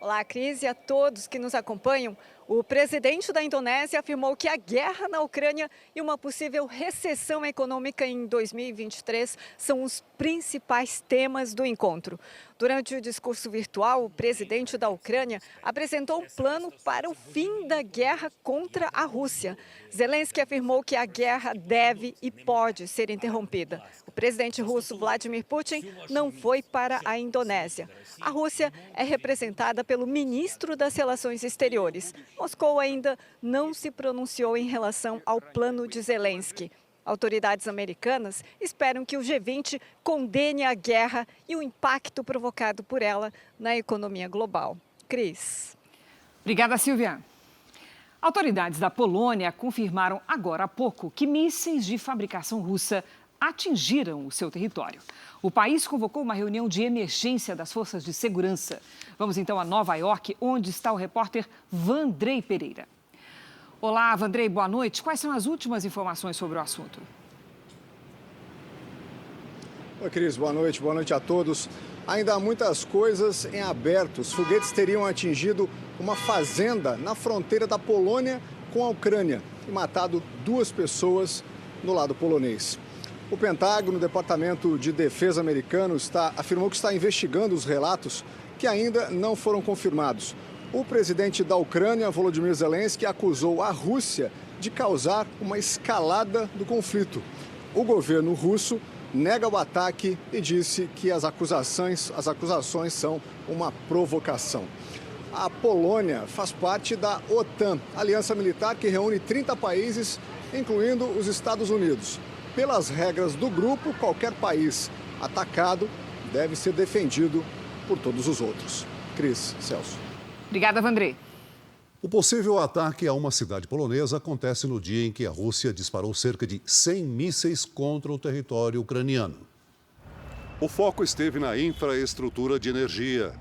Olá, Cris, e a todos que nos acompanham. O presidente da Indonésia afirmou que a guerra na Ucrânia e uma possível recessão econômica em 2023 são os principais temas do encontro. Durante o discurso virtual, o presidente da Ucrânia apresentou um plano para o fim da guerra contra a Rússia. Zelensky afirmou que a guerra deve e pode ser interrompida. O presidente russo Vladimir Putin não foi para a Indonésia. A Rússia é representada pelo ministro das Relações Exteriores. Moscou ainda não se pronunciou em relação ao plano de Zelensky. Autoridades americanas esperam que o G20 condene a guerra e o impacto provocado por ela na economia global. Cris. Obrigada, Silvia. Autoridades da Polônia confirmaram agora há pouco que mísseis de fabricação russa atingiram o seu território. O país convocou uma reunião de emergência das forças de segurança. Vamos então a Nova York, onde está o repórter Vandrei Pereira. Olá, Vandrei, boa noite. Quais são as últimas informações sobre o assunto? Oi, Cris, boa noite a todos. Ainda há muitas coisas em aberto. Os foguetes teriam atingido uma fazenda na fronteira da Polônia com a Ucrânia e matado 2 pessoas no lado polonês. O Pentágono, o Departamento de Defesa americano, afirmou que está investigando os relatos que ainda não foram confirmados. O presidente da Ucrânia, Volodymyr Zelensky, acusou a Rússia de causar uma escalada do conflito. O governo russo nega o ataque e disse que as acusações são uma provocação. A Polônia faz parte da OTAN, aliança militar que reúne 30 países, incluindo os Estados Unidos. Pelas regras do grupo, qualquer país atacado deve ser defendido por todos os outros. Cris, Celso. Obrigada, Vandrei. O possível ataque a uma cidade polonesa acontece no dia em que a Rússia disparou cerca de 100 mísseis contra o território ucraniano. O foco esteve na infraestrutura de energia.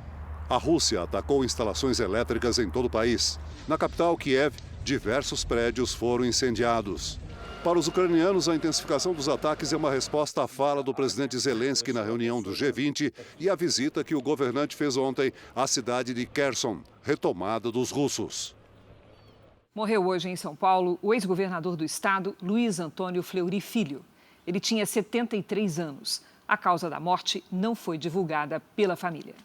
A Rússia atacou instalações elétricas em todo o país. Na capital, Kiev, diversos prédios foram incendiados. Para os ucranianos, a intensificação dos ataques é uma resposta à fala do presidente Zelensky na reunião do G20 e à visita que o governante fez ontem à cidade de Kherson, retomada dos russos. Morreu hoje em São Paulo o ex-governador do estado, Luiz Antônio Fleury Filho. Ele tinha 73 anos. A causa da morte não foi divulgada pela família.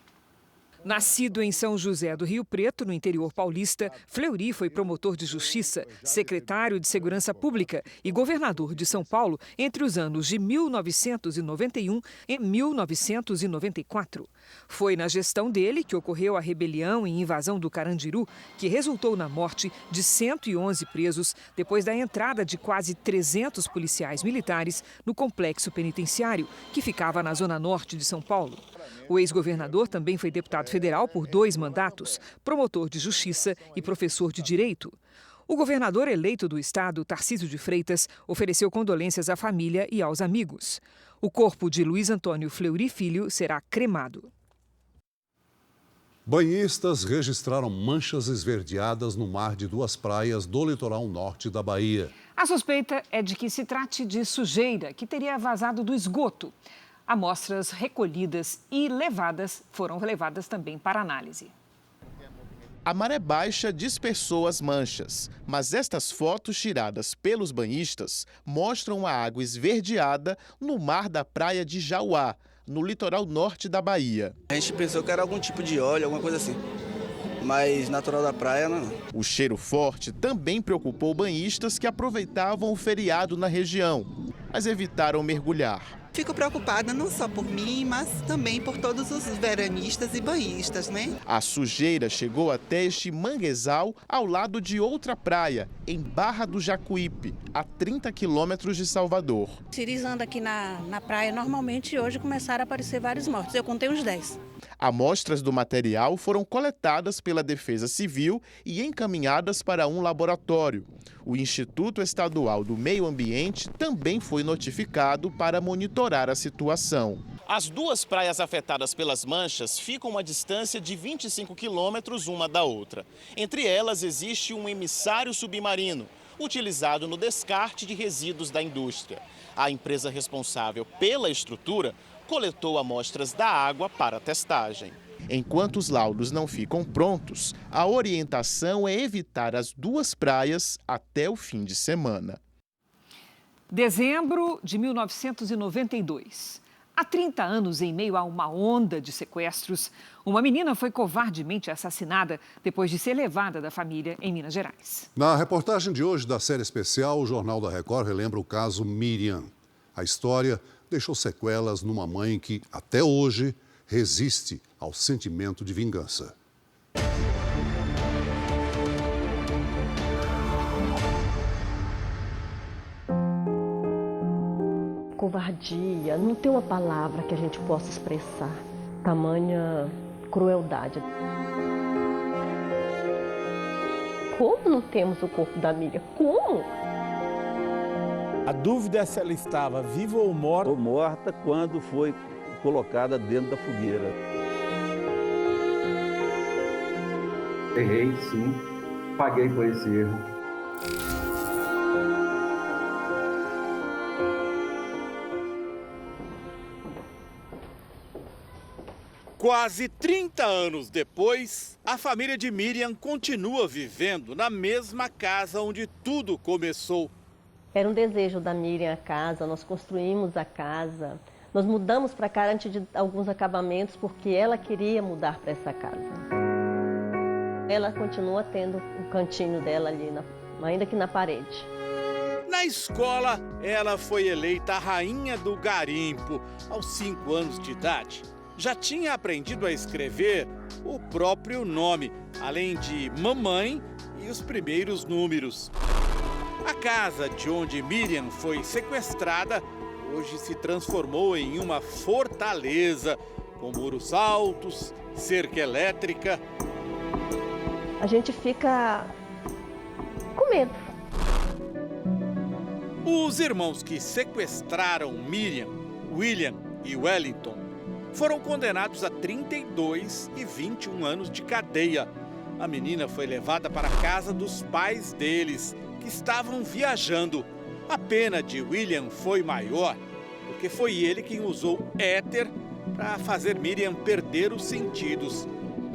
Nascido em São José do Rio Preto, no interior paulista, Fleury foi promotor de justiça, secretário de Segurança Pública e governador de São Paulo entre os anos de 1991 e 1994. Foi na gestão dele que ocorreu a rebelião e invasão do Carandiru, que resultou na morte de 111 presos depois da entrada de quase 300 policiais militares no complexo penitenciário, que ficava na zona norte de São Paulo. O ex-governador também foi deputado federal por 2 mandatos, promotor de justiça e professor de direito. O governador eleito do estado, Tarcísio de Freitas, ofereceu condolências à família e aos amigos. O corpo de Luiz Antônio Fleury Filho será cremado. Banhistas registraram manchas esverdeadas no mar de 2 praias do litoral norte da Bahia. A suspeita é de que se trate de sujeira que teria vazado do esgoto. Amostras recolhidas e foram levadas também para análise. A maré baixa dispersou as manchas, mas estas fotos tiradas pelos banhistas mostram a água esverdeada no mar da praia de Jauá, no litoral norte da Bahia. A gente pensou que era algum tipo de óleo, alguma coisa assim, mas natural da praia não. O cheiro forte também preocupou banhistas que aproveitavam o feriado na região, mas evitaram mergulhar. Fico preocupada não só por mim, mas também por todos os veranistas e banhistas, né? A sujeira chegou até este manguezal ao lado de outra praia, em Barra do Jacuípe, a 30 quilômetros de Salvador. Cirizando aqui na praia, normalmente hoje começaram a aparecer vários mortos. Eu contei uns 10. Amostras do material foram coletadas pela Defesa Civil e encaminhadas para um laboratório. O Instituto Estadual do Meio Ambiente também foi notificado para monitorar a situação. As 2 praias afetadas pelas manchas ficam a distância de 25 quilômetros uma da outra. Entre elas existe um emissário submarino, utilizado no descarte de resíduos da indústria. A empresa responsável pela estrutura coletou amostras da água para testagem. Enquanto os laudos não ficam prontos, a orientação é evitar as 2 praias até o fim de semana. Dezembro de 1992. Há 30 anos, em meio a uma onda de sequestros, uma menina foi covardemente assassinada depois de ser levada da família em Minas Gerais. Na reportagem de hoje da série especial, o Jornal da Record relembra o caso Miriam. A história deixou sequelas numa mãe que, até hoje, resiste ao sentimento de vingança. covardia, não tem uma palavra que a gente possa expressar. Tamanha crueldade. Como não temos o corpo da Miriam? Como? A dúvida é se ela estava viva ou morta. Ou morta quando foi colocada dentro da fogueira. Errei, sim. Paguei por esse erro. Quase 30 anos depois, a família de Miriam continua vivendo na mesma casa onde tudo começou. Era um desejo da Miriam a casa, nós construímos a casa. Nós mudamos para cá antes de alguns acabamentos porque ela queria mudar para essa casa. Ela continua tendo o cantinho dela ali, ainda que na parede. Na escola, ela foi eleita a rainha do garimpo aos 5 anos de idade. Já tinha aprendido a escrever o próprio nome, além de mamãe e os primeiros números. A casa de onde Miriam foi sequestrada hoje se transformou em uma fortaleza, com muros altos, cerca elétrica. A gente fica com medo. Os irmãos que sequestraram Miriam, William e Wellington foram condenados a 32 e 21 anos de cadeia. A menina foi levada para a casa dos pais deles, que estavam viajando. A pena de William foi maior, porque foi ele quem usou éter para fazer Miriam perder os sentidos.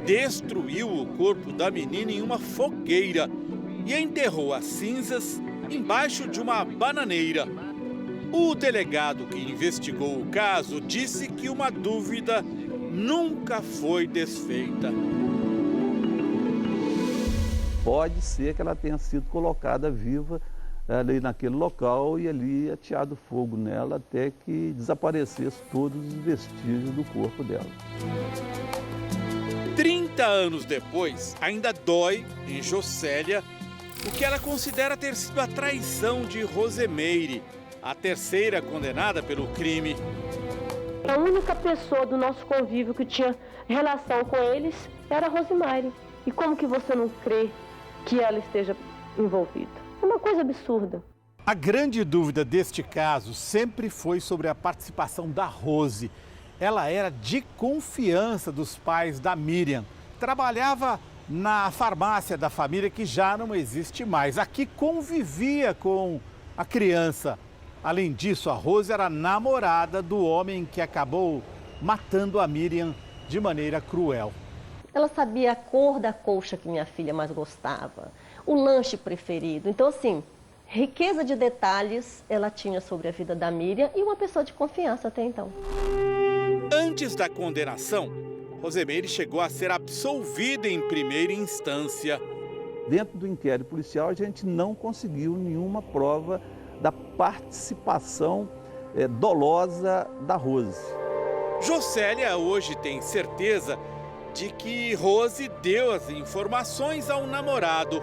Destruiu o corpo da menina em uma fogueira e enterrou as cinzas embaixo de uma bananeira. O delegado que investigou o caso disse que uma dúvida nunca foi desfeita. Pode ser que ela tenha sido colocada viva ali naquele local e ali ateado fogo nela até que desaparecesse todos os vestígios do corpo dela. 30 anos depois, ainda dói em Jocélia o que ela considera ter sido a traição de Rosemeire, a terceira condenada pelo crime. A única pessoa do nosso convívio que tinha relação com eles era a Rosemeire. E como que você não crê que ela esteja envolvida? Uma coisa absurda. A grande dúvida deste caso sempre foi sobre a participação da Rose. Ela era de confiança dos pais da Miriam. Trabalhava na farmácia da família que já não existe mais. Aqui convivia com a criança. Além disso, a Rose era namorada do homem que acabou matando a Miriam de maneira cruel. Ela sabia a cor da colcha que minha filha mais gostava, o lanche preferido. Então, assim, riqueza de detalhes ela tinha sobre a vida da Miriam e uma pessoa de confiança até então. Antes da condenação, Rosemeire chegou a ser absolvida em primeira instância. Dentro do inquérito policial, a gente não conseguiu nenhuma prova da participação dolosa da Rose. Jocélia hoje tem certeza de que Rose deu as informações ao namorado.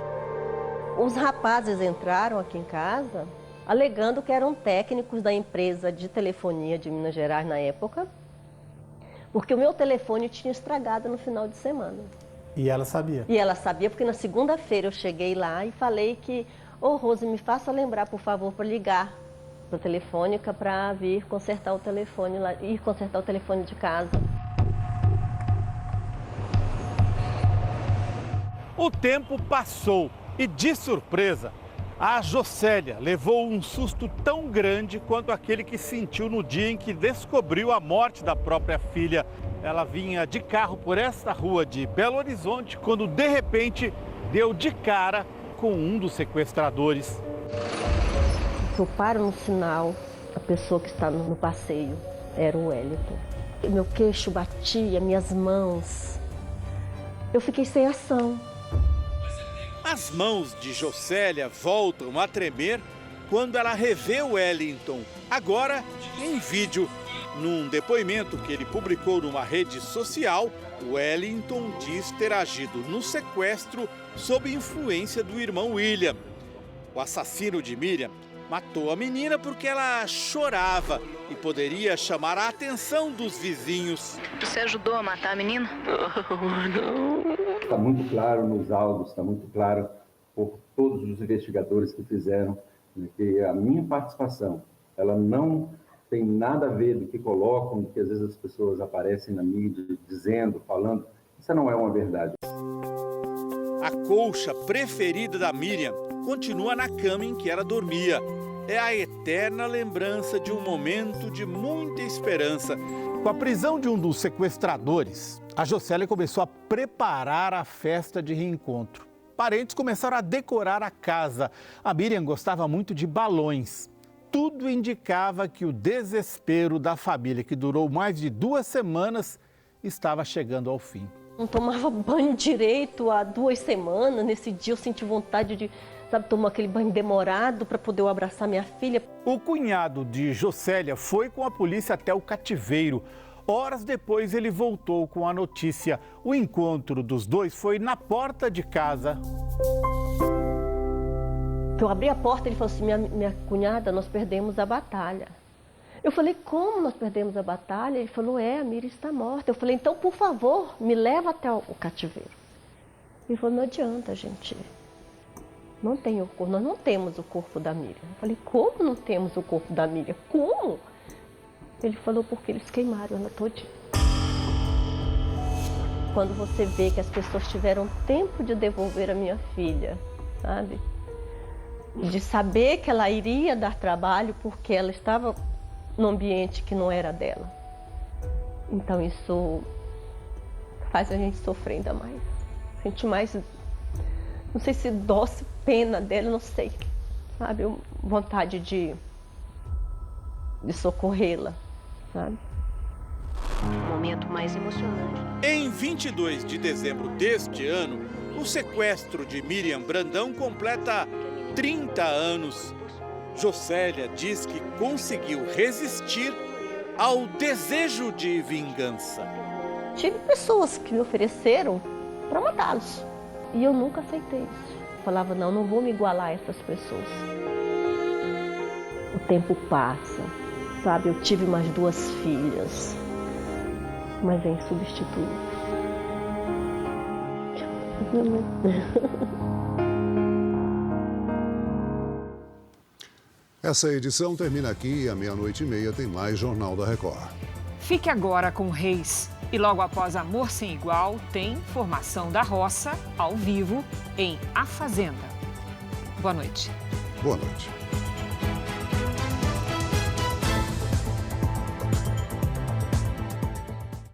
Os rapazes entraram aqui em casa alegando que eram técnicos da empresa de telefonia de Minas Gerais na época, porque o meu telefone tinha estragado no final de semana. E ela sabia? E ela sabia porque na segunda-feira eu cheguei lá e falei que Rose, me faça lembrar, por favor, para ligar para a Telefônica para vir consertar o telefone lá, ir consertar o telefone de casa. O tempo passou e, de surpresa, a Jocélia levou um susto tão grande quanto aquele que sentiu no dia em que descobriu a morte da própria filha. Ela vinha de carro por esta rua de Belo Horizonte quando, de repente, deu de cara com um dos sequestradores. Eu paro no sinal, a pessoa que está no passeio era o Wellington. Meu queixo batia, minhas mãos. Eu fiquei sem ação. As mãos de Jocélia voltam a tremer quando ela revê o Wellington, agora em vídeo. Num depoimento que ele publicou numa rede social, Wellington diz ter agido no sequestro sob influência do irmão William. O assassino de Miriam matou a menina porque ela chorava e poderia chamar a atenção dos vizinhos. Você ajudou a matar a menina? Não. Está muito claro nos autos, está muito claro por todos os investigadores que fizeram, né, que a minha participação, ela não tem nada a ver do que colocam, do que às vezes as pessoas aparecem na mídia dizendo, falando. Isso não é uma verdade. A colcha preferida da Miriam continua na cama em que ela dormia. É a eterna lembrança de um momento de muita esperança. Com a prisão de um dos sequestradores, a Jocélia começou a preparar a festa de reencontro. Parentes começaram a decorar a casa. A Miriam gostava muito de balões. Tudo indicava que o desespero da família, que durou mais de 2 semanas, estava chegando ao fim. Não tomava banho direito há 2 semanas. Nesse dia eu senti vontade de, tomar aquele banho demorado para poder eu abraçar minha filha. O cunhado de Jocélia foi com a polícia até o cativeiro. Horas depois ele voltou com a notícia. O encontro dos dois foi na porta de casa. Eu abri a porta e ele falou assim, minha cunhada, nós perdemos a batalha. Eu falei, como nós perdemos a batalha? Ele falou, a Miriam está morta. Eu falei, então, por favor, me leva até o cativeiro. Ele falou, não adianta, gente. Não tem o corpo, nós não temos o corpo da Miriam. Eu falei, como não temos o corpo da Miriam? Como? Ele falou, porque eles queimaram ela todinha. Quando você vê que as pessoas tiveram tempo de devolver a minha filha, sabe? De saber que ela iria dar trabalho porque ela estava num ambiente que não era dela. Então isso faz a gente sofrer ainda mais. Sente mais, não sei se dó, se pena dela, não sei. Sabe, vontade de socorrê-la, sabe? O momento mais emocionante. Em 22 de dezembro deste ano, o sequestro de Miriam Brandão completa 30 anos. Jocélia diz que conseguiu resistir ao desejo de vingança. Tive pessoas que me ofereceram para matá-los e eu nunca aceitei isso. Falava, não vou me igualar a essas pessoas. O tempo passa, sabe? Eu tive mais 2 filhas, mas é insubstituível. Essa edição termina aqui e à 00:30 tem mais Jornal da Record. Fique agora com Reis. E logo após Amor Sem Igual, tem Formação da Roça, ao vivo, em A Fazenda. Boa noite. Boa noite.